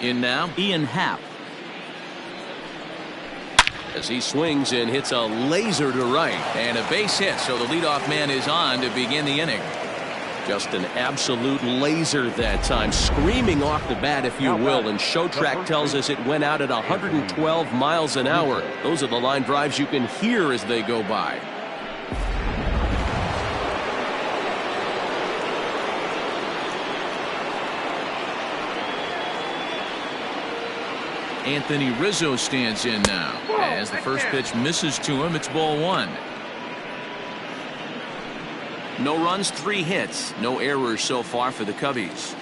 In now, Ian Happ. As he swings and hits a laser to right, and a base hit, so the leadoff man is on to begin the inning. Just an absolute laser that time, screaming off the bat, if you will, and Showtrack tells us it went out at 112 miles an hour. Those are the line drives you can hear as they go by. Anthony Rizzo stands in now. As the first pitch misses to him, it's ball one. No runs, 3 hits, no errors so far for the Cubbies.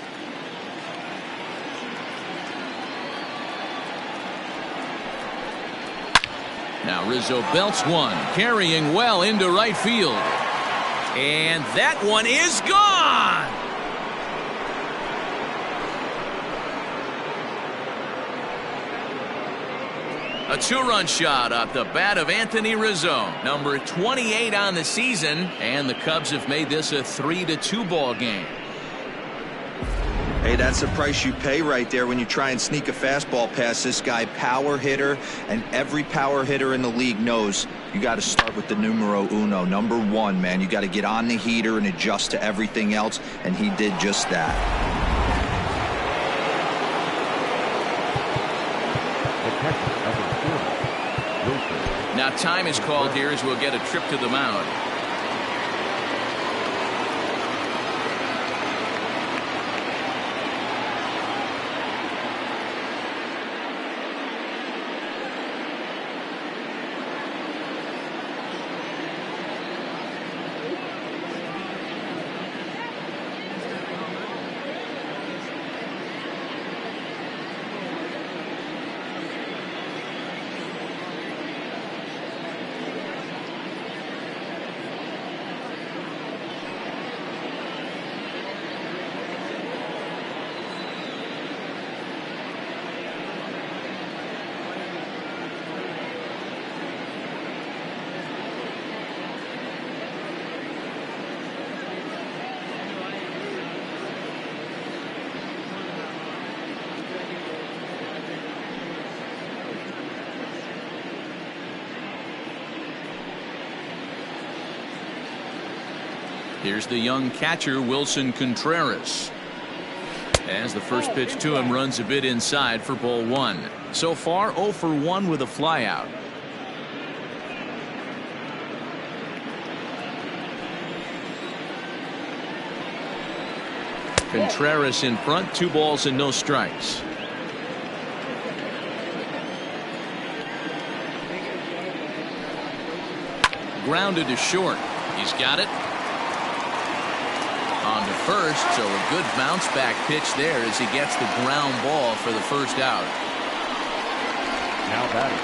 Now Rizzo belts one, carrying well into right field. And that one is gone! A 2-run shot off the bat of Anthony Rizzo, number 28 on the season, and the Cubs have made this a 3-2 ball game. Hey, that's the price you pay right there when you try and sneak a fastball past this guy. Power hitter, and every power hitter in the league knows you got to start with the numero uno, number 1, man. You got to get on the heater and adjust to everything else, and he did just that. Now time is called here as we'll get a trip to the mound. Here's the young catcher, Wilson Contreras. As the first pitch to him runs a bit inside for ball one. So far 0 for 1 with a flyout. Contreras in front, 2 balls and no strikes. Grounded to short. He's got it. On to first, so a good bounce back pitch there as he gets the ground ball for the first out. Now batting,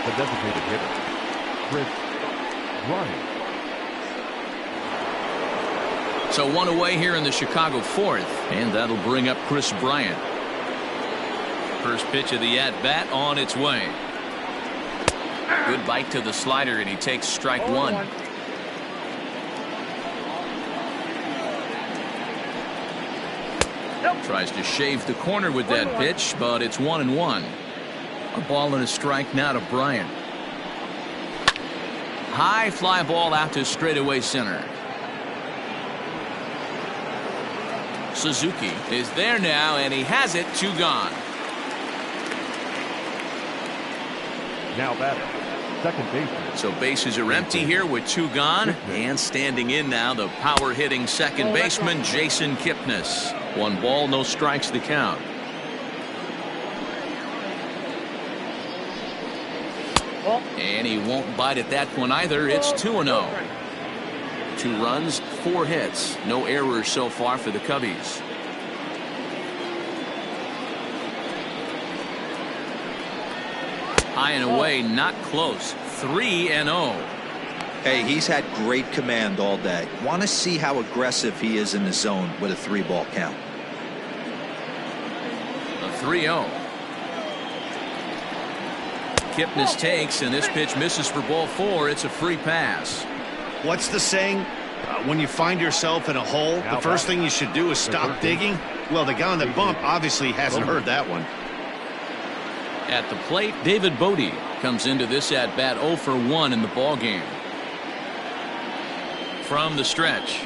the designated hitter, Chris Bryant. So 1 away here in the Chicago 4th, and that'll bring up Chris Bryant. First pitch of the at-bat on its way. Good bite to the slider, and he takes strike 1. Tries to shave the corner with that pitch, but it's 1-1. A ball and a strike now to Bryant. High fly ball out to straightaway center. Suzuki is there now, and he has it. 2 gone. Now batting, second baseman. So bases are empty here with 2 gone, and standing in now the power hitting second baseman Jason Kipnis. 1 ball, no strikes, the count. And he won't bite at that one either. It's 2-0. 2 runs, 4 hits, no errors so far for the Cubbies. High and away, not close. 3-0. Hey, he's had great command all day. Want to see how aggressive he is in the zone with a 3-ball count. A 3-0. Kipnis takes, and this pitch misses for ball 4. It's a free pass. What's the saying? When you find yourself in a hole, the first thing you should do is stop digging. Well, the guy on the bump obviously hasn't heard that one. At the plate, David Bodie comes into this at bat 0 for 1 in the ball game. From the stretch.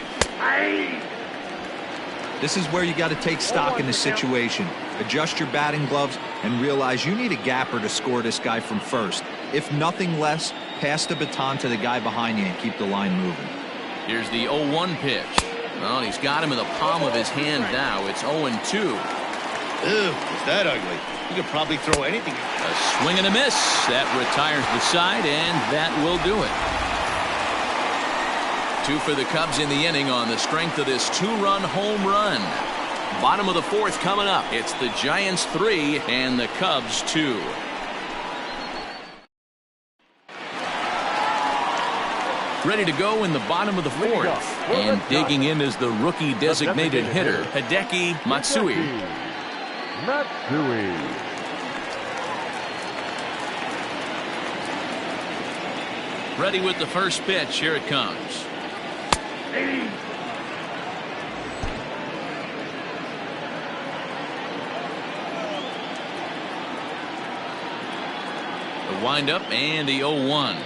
This is where you got to take stock in the situation. Adjust your batting gloves and realize you need a gapper to score this guy from first. If nothing less, pass the baton to the guy behind you and keep the line moving. Here's the 0-1 pitch. Well, he's got him in the palm of his hand now. It's 0-2. Ew, is that ugly? You could probably throw anything. A swing and a miss. That retires the side, and that will do it. 2 for the Cubs in the inning on the strength of this 2-run home run. Bottom of the 4th coming up. It's the Giants 3 and the Cubs 2. Ready to go in the bottom of the 4th. And digging in is the rookie designated hitter, Hideki Matsui. Ready with the first pitch. Here it comes. The windup and the 0-1.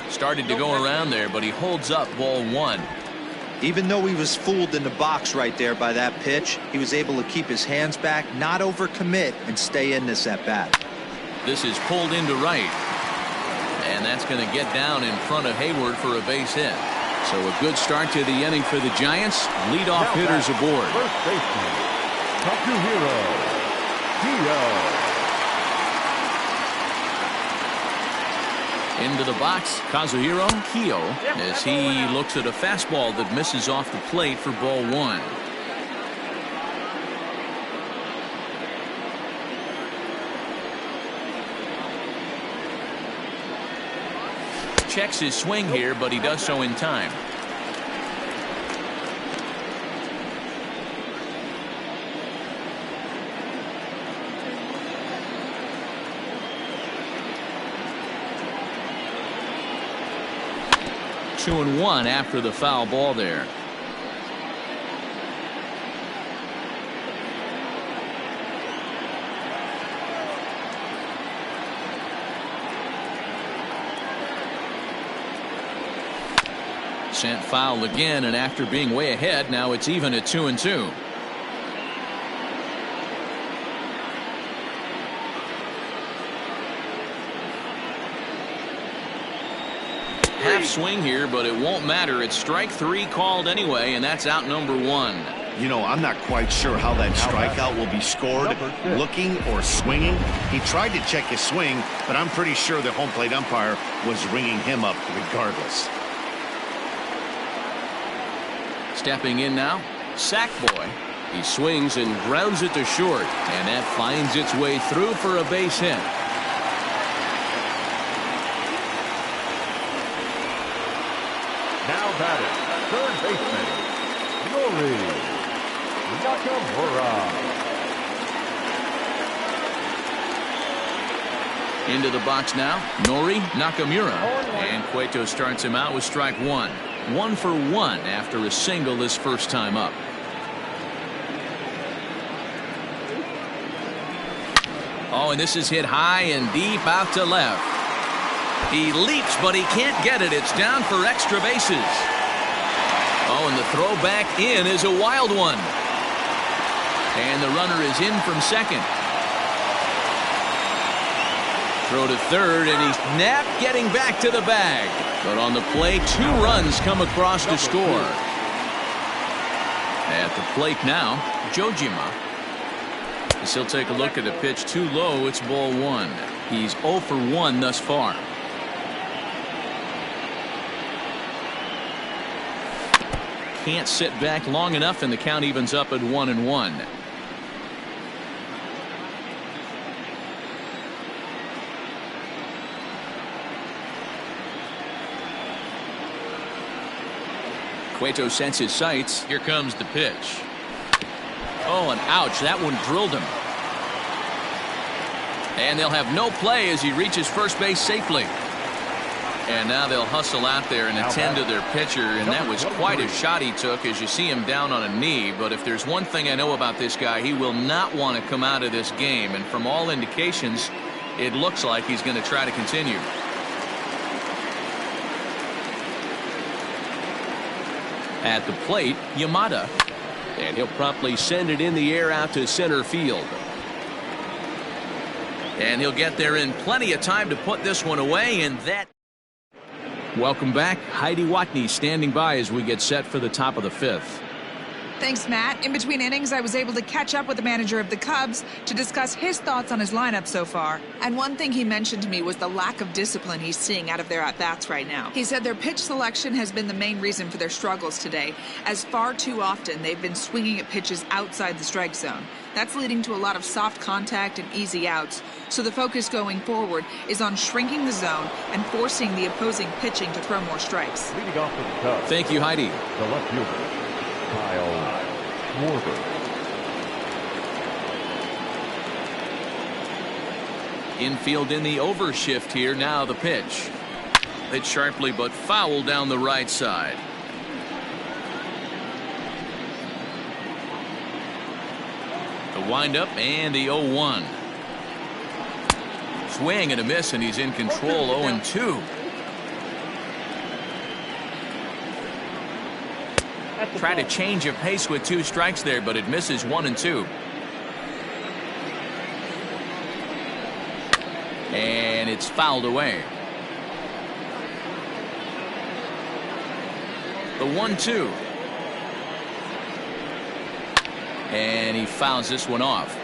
Started to go around there, but he holds up ball 1. Even though he was fooled in the box right there by that pitch, he was able to keep his hands back, not overcommit, and stay in this at bat. This is pulled into right. And that's going to get down in front of Hayward for a base hit. So a good start to the inning for the Giants. Leadoff hitters aboard. First baseman, Tappy0423 Into the box, Kazuhiro Kyo, as he looks at a fastball that misses off the plate for ball 1. Checks his swing here, but he does so in time. Two and one after the foul ball there. Sent foul again, and after being way ahead, now it's even at 2-2. Half swing here, but it won't matter. It's strike 3 called anyway, and that's out number 1. You know, I'm not quite sure how that strikeout will be scored, looking or swinging. He tried to check his swing, but I'm pretty sure the home plate umpire was ringing him up regardless. Stepping in now, Sackboy. He swings and grounds it to short, and that finds its way through for a base hit. Now batting, third baseman, Nori Nakamura. Into the box now, Nori Nakamura. And Cueto starts him out with strike 1. 1 for 1 after a single his first time up. Oh, and this is hit high and deep out to left. He leaps, but he can't get it. It's down for extra bases. Oh, and the throw back in is a wild one. And the runner is in from second. Throw to third, and he's not getting back to the bag. But on the play, 2 runs come across to score. At the plate now, Jojima. As he'll take a look at a pitch too low, it's ball 1. He's 0 for 1 thus far. Can't sit back long enough, and the count evens up at 1-1. Cueto sets his sights. Here comes the pitch. Oh, and ouch, that one drilled him. And they'll have no play as he reaches first base safely. And now they'll hustle out there and attend to their pitcher, and that was quite a shot he took as you see him down on a knee. But if there's one thing I know about this guy, he will not want to come out of this game, and from all indications it looks like he's going to try to continue. At the plate, Yamada, and he'll promptly send it in the air out to center field. And he'll get there in plenty of time to put this one away, and that. Welcome back. Heidi Watney standing by as we get set for the top of the fifth. Thanks, Matt. In between innings, I was able to catch up with the manager of the Cubs to discuss his thoughts on his lineup so far. And one thing he mentioned to me was the lack of discipline he's seeing out of their at-bats right now. He said their pitch selection has been the main reason for their struggles today, as far too often they've been swinging at pitches outside the strike zone. That's leading to a lot of soft contact and easy outs. So the focus going forward is on shrinking the zone and forcing the opposing pitching to throw more strikes. Leading off for the Cubs. Thank you, Heidi. The left fielder, Kyle Schwarber. Infield in the overshift here. Now the pitch. Hit sharply but foul down the right side. The windup and the 0-1. Swing and a miss, and he's in control. 0-2. Try to change of pace with 2 strikes there, but it misses. 1-2. And it's fouled away. The 1-2. And he fouls this one off.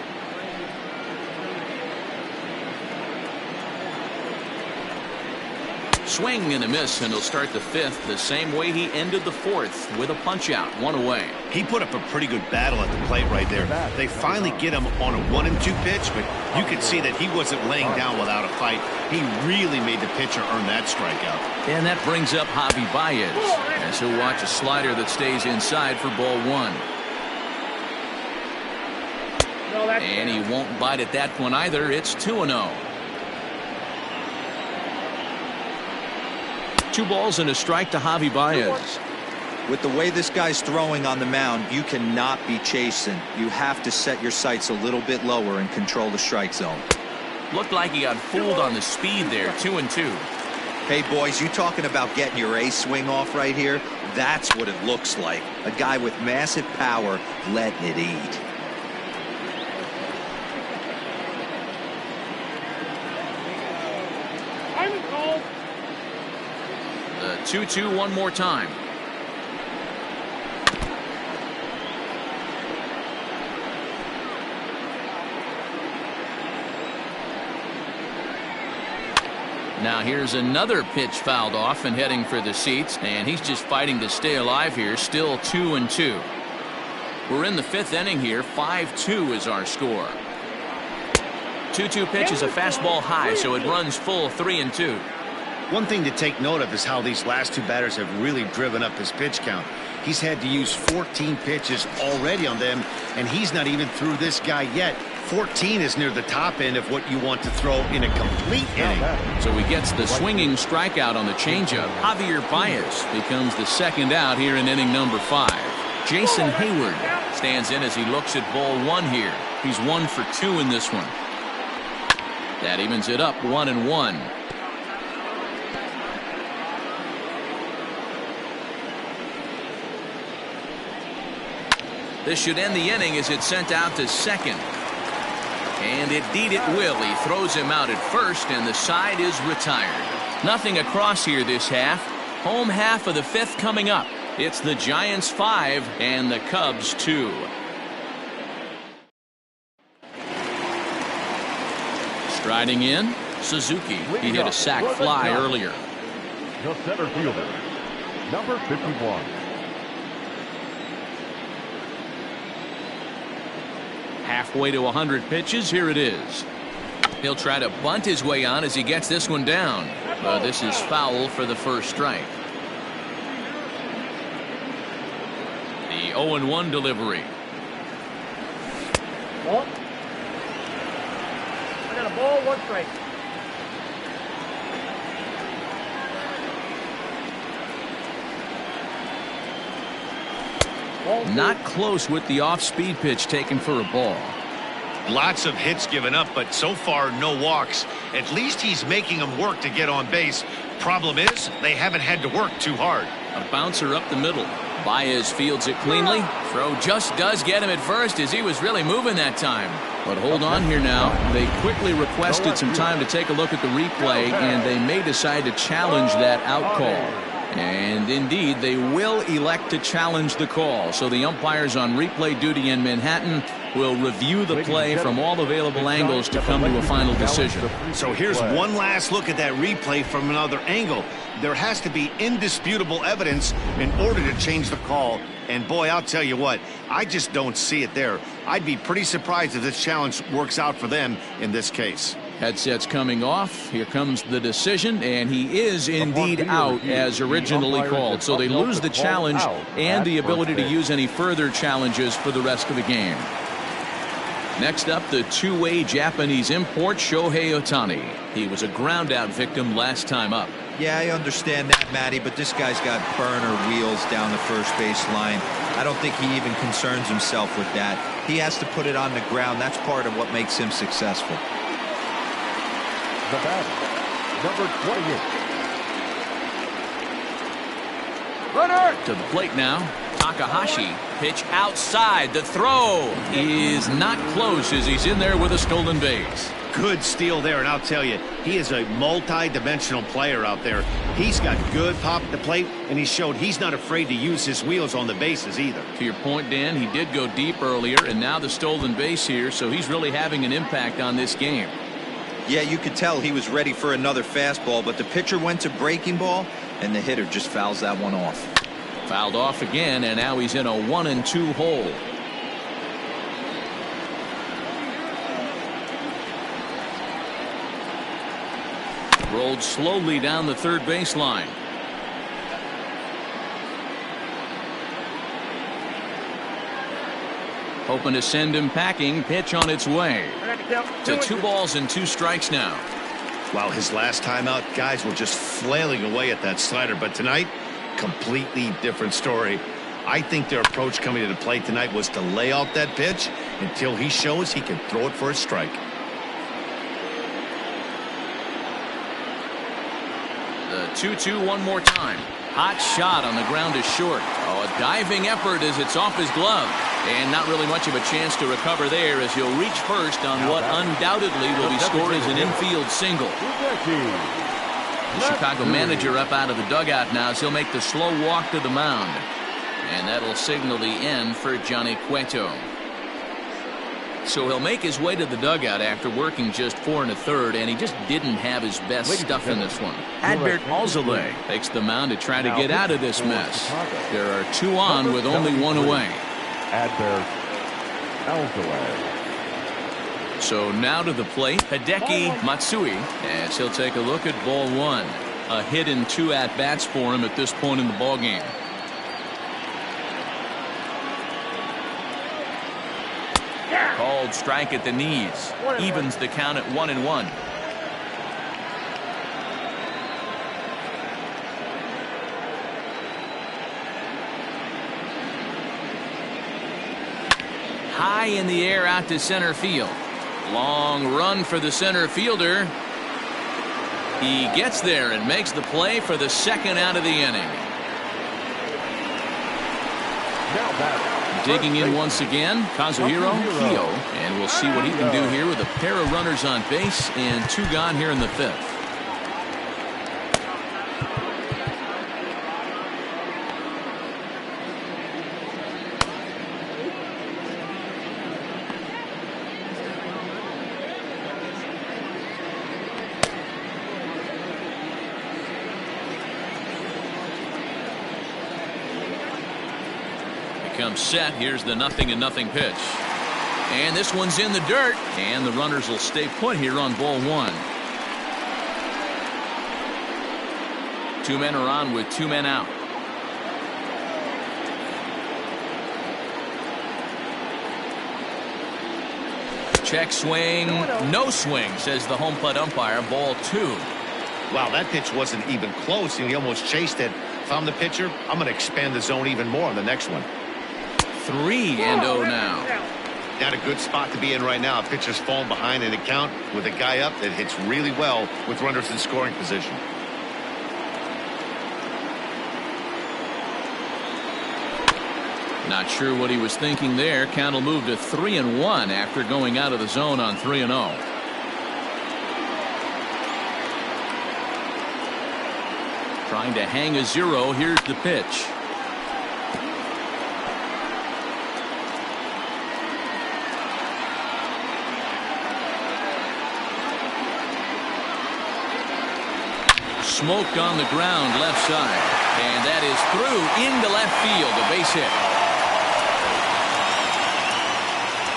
Swing and a miss, and he'll start the fifth the same way he ended the fourth, with a punch out, 1 away. He put up a pretty good battle at the plate right there. They finally get him on a 1-2 pitch, but you could see that he wasn't laying down without a fight. He really made the pitcher earn that strikeout. And that brings up Javi Baez, as he'll watch a slider that stays inside for ball 1. And he won't bite at that one either. It's 2-0. 2 balls and a strike to Javi Baez. With the way this guy's throwing on the mound, you cannot be chasing. You have to set your sights a little bit lower and control the strike zone. Looked like he got fooled on the speed there. 2-2. Hey, boys, you talking about getting your A swing off right here? That's what it looks like. A guy with massive power letting it eat. The 2-2 one more time. Now here's another pitch fouled off and heading for the seats, and he's just fighting to stay alive here. Still 2-2. We're in the fifth inning here. 5-2 is our score. 2-2 pitch is a fastball high, so it runs full 3-2. One thing to take note of is how these last 2 batters have really driven up his pitch count. He's had to use 14 pitches already on them, and he's not even through this guy yet. 14 is near the top end of what you want to throw in a complete inning. So he gets the swinging strikeout on the changeup. Javier Baez becomes the second out here in inning number 5. Jason Hayward stands in as he looks at ball 1 here. He's 1 for 2 in this one. That evens it up 1-1. This should end the inning as it's sent out to second. And indeed it will. He throws him out at first, and the side is retired. Nothing across here this half. Home half of the fifth coming up. It's the Giants 5 and the Cubs 2. Striding in, Suzuki. He hit a sac fly earlier. The center fielder, number 51. Halfway to 100 pitches. Here it is. He'll try to bunt his way on as he gets this one down. But this is foul for the first strike. The 0-1 delivery. Ball. I got a ball, 1 strike. Not close with the off-speed pitch taken for a ball. Lots of hits given up, but so far no walks. At least he's making them work to get on base. Problem is, they haven't had to work too hard. A bouncer up the middle. Baez fields it cleanly. Throw just does get him at first as he was really moving that time. But hold on here now. They quickly requested some time to take a look at the replay, and they may decide to challenge that out call. And indeed, they will elect to challenge the call. So the umpires on replay duty in Manhattan will review the play from all available angles to come to a final decision. So here's one last look at that replay from another angle. There has to be indisputable evidence in order to change the call. And boy, I'll tell you what, I just don't see it there. I'd be pretty surprised if this challenge works out for them in this case. Headsets coming off. Here comes the decision, and he is indeed out as originally called. So they lose the challenge and the ability to use any further challenges for the rest of the game. Next up, the two-way Japanese import, Shohei Ohtani. He was a ground-out victim last time up. Yeah, I understand that, Matty, but this guy's got burner wheels down the first base line. I don't think he even concerns himself with that. He has to put it on the ground. That's part of what makes him successful. The batter, number 28. Runner! To the plate now. Takahashi. Pitch outside. The throw is not close as he's in there with a stolen base. Good steal there, and I'll tell you, he is a multi-dimensional player out there. He's got good pop at the plate, and he showed he's not afraid to use his wheels on the bases either. To your point, Dan, he did go deep earlier, and now the stolen base here, so he's really having an impact on this game. Yeah, you could tell he was ready for another fastball, but the pitcher went to breaking ball, and the hitter just fouls that one off. Fouled off again, and now he's in a 1-2 hole. Rolled slowly down the third baseline. Hoping to send him packing. Pitch on its way. To 2 balls and 2 strikes now. Wow, his last time out, guys were just flailing away at that slider. But tonight, completely different story. I think their approach coming to the plate tonight was to lay off that pitch until he shows he can throw it for a strike. The 2-2 one more time. Hot shot on the ground is short. Oh, a diving effort as it's off his glove. And not really much of a chance to recover there as he'll reach first on what undoubtedly will be scored as an infield single. The Chicago manager up out of the dugout now as he'll make the slow walk to the mound. And that'll signal the end for Johnny Cueto. So he'll make his way to the dugout after working just 4 1/3, and he just didn't have his best stuff in this one. Adbert Alzolay takes the mound to try to get out of this mess. There are 2 on with only 1 away. Adbert Alzolay. So now to the plate, Hideki Matsui, as he'll take a look at ball 1. A hit in 2 at-bats for him at this point in the ballgame. Called strike at the knees. Evens the count at 1-1. High in the air out to center field. Long run for the center fielder. He gets there and makes the play for the 2nd out of the inning. Now batter. Digging in once again, Kazuhiro Hio, and we'll see what he can do here with a pair of runners on base and 2 gone here in the 5th. Comes set. Here's the 0-0 pitch. And this one's in the dirt. And the runners will stay put here on ball 1. 2 men are on with 2 men out. Check swing. No swing, says the home plate umpire. Ball 2. Wow, that pitch wasn't even close. He almost chased it. If I'm the pitcher, I'm going to expand the zone even more on the next one. 3-0 now. Not a good spot to be in right now. A pitcher's falling behind in the count with a guy up that hits really well with runners in scoring position. Not sure what he was thinking there. Count will move to 3-1 after going out of the zone on 3-0. Trying to hang a 0. Here's the pitch. Smoked on the ground left side. And that is through into left field. A base hit.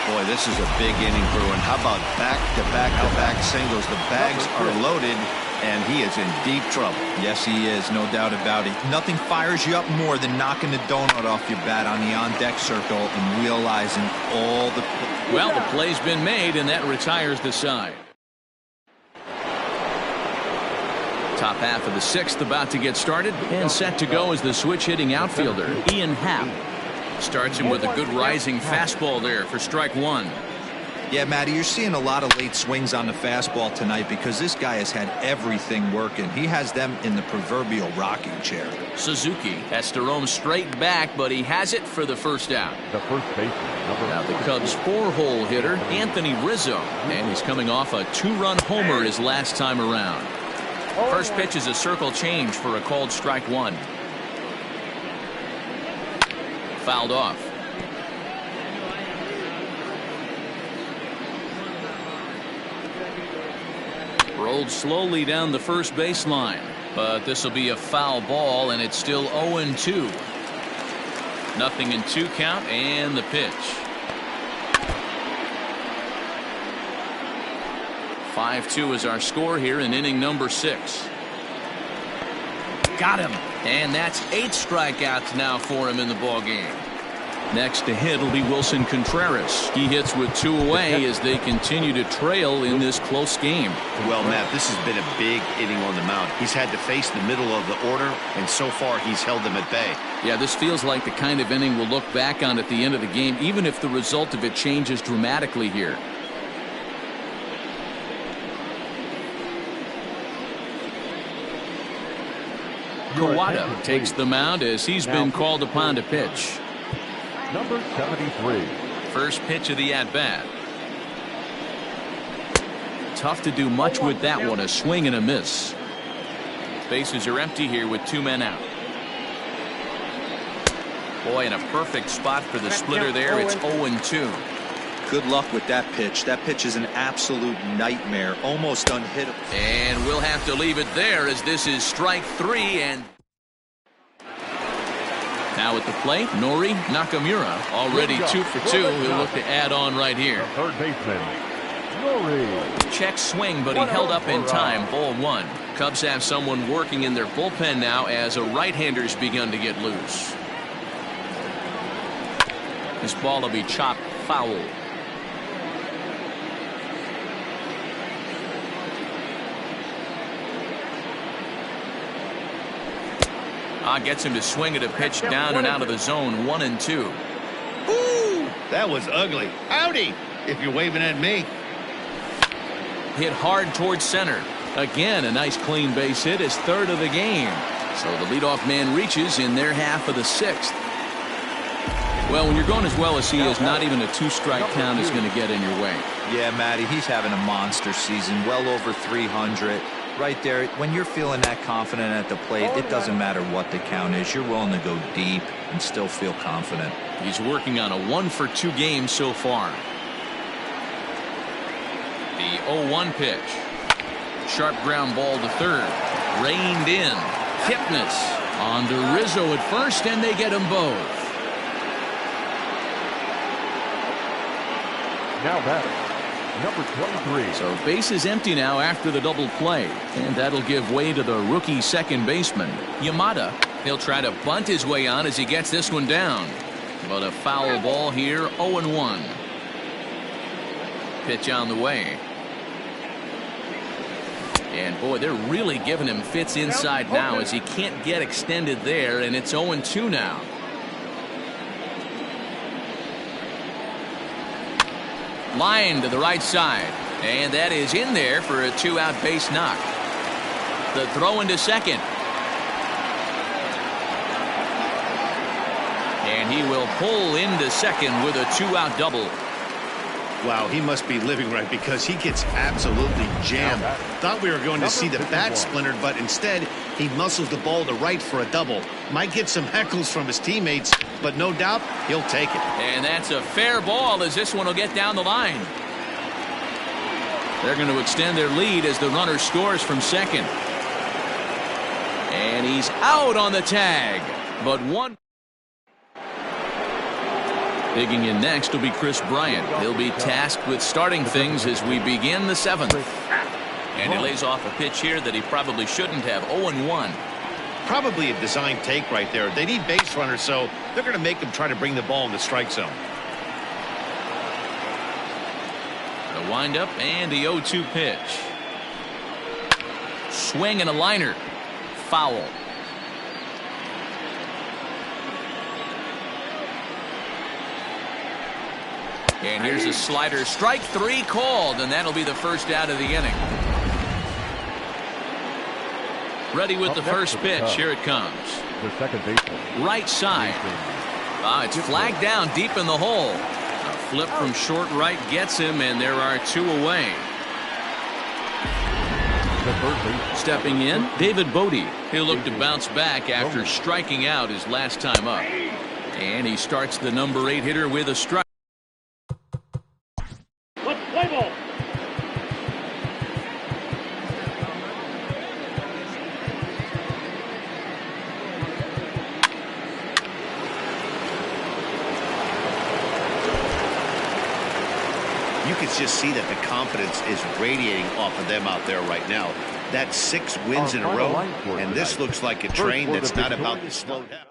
Boy, this is a big inning, Bruin. How about back-to-back-to-back singles? The bags are loaded, and he is in deep trouble. Yes, he is, no doubt about it. Nothing fires you up more than knocking the donut off your bat on the on-deck circle and realizing all the... Well, the play's been made, and that retires the side. Top half of the 6th about to get started, and set to go is the switch-hitting outfielder, Ian Happ. Starts him with a good rising fastball there for strike 1. Yeah, Matty, you're seeing a lot of late swings on the fastball tonight because this guy has had everything working. He has them in the proverbial rocking chair. Suzuki has to roam straight back, but he has it for the first out. The first baseman, Now the Cubs' 4-hole hitter, Anthony Rizzo, and he's coming off a 2-run homer his last time around. First pitch is a circle change for a called strike 1. Fouled off. Rolled slowly down the first baseline, but this will be a foul ball, and it's still 0-2. Nothing in 2 count, and the pitch. 5-2 is our score here in inning number 6. Got him. And that's 8 strikeouts now for him in the ballgame. Next to hit will be Wilson Contreras. He hits with 2 away as they continue to trail in this close game. Well, Matt, this has been a big inning on the mound. He's had to face the middle of the order, and so far he's held them at bay. Yeah, this feels like the kind of inning we'll look back on at the end of the game, even if the result of it changes dramatically here. Kawada takes the mound as he's been called upon to pitch. number 73. First pitch of the at-bat. Tough to do much with that one. A swing and a miss. Bases are empty here with 2 men out. Boy, in a perfect spot for the splitter there. It's 0-2. Good luck with that pitch. That pitch is an absolute nightmare. Almost unhittable. And we'll have to leave it there as this is strike 3. And now at the plate, Nori Nakamura, already 2 for 2. He'll look to add on right here. The third baseman, Nori. Check swing, but he held up in time. Ball 1. Cubs have someone working in their bullpen now as a right-hander's begun to get loose. This ball will be chopped foul. Gets him to swing at a pitch down and out of the zone. 1-2. Ooh, that was ugly. Howdy, if you're waving at me. Hit hard towards center. Again, a nice clean base hit, his 3rd of the game. So the leadoff man reaches in their half of the 6th. Well, when you're going as well as he is, not even a 2-strike count is going to get in your way. Yeah, Matty, he's having a monster season, well over 300. Right there, when you're feeling that confident at the plate, it doesn't matter what the count is. You're willing to go deep and still feel confident. He's working on a 1-for-2 game so far. The 0-1 pitch. Sharp ground ball to third. Reined in. Kipnis on to Rizzo at first, and they get them both. Now batting, number 23. So base is empty now after the double play, and that'll give way to the rookie second baseman, Yamada. He'll try to bunt his way on as he gets this one down. But a foul ball here, 0-1. Pitch on the way. And boy, they're really giving him fits inside now as he can't get extended there, and it's 0-2 now. Line to the right side. And that is in there for a 2-out base knock. The throw into second. And he will pull into second with a 2-out double. Wow, he must be living right because he gets absolutely jammed. Thought we were going to see the bat splintered, but instead he muscles the ball to right for a double. Might get some heckles from his teammates, but no doubt he'll take it. And that's a fair ball as this one will get down the line. They're going to extend their lead as the runner scores from second. And he's out on the tag. But one. Digging in next will be Chris Bryant. He'll be tasked with starting things as we begin the 7th. And he lays off a pitch here that he probably shouldn't have. 0-1. Probably a design take right there. They need base runners, so they're going to make them try to bring the ball in the strike zone. The windup and the 0-2 pitch. Swing and a liner. Foul. And here's a slider. Strike 3 called, and that'll be the first out of the inning. Ready with the first pitch. Here it comes. The second baseman. Right side. It's flagged down deep in the hole. A flip from short right gets him, and there are 2 away. Stepping in, David Bodie. He'll look to bounce back after striking out his last time up. And he starts the number 8 hitter with a strike. You can just see that the confidence is radiating off of them out there right now. That's 6 wins in a row, and this looks like a train that's not about to slow down.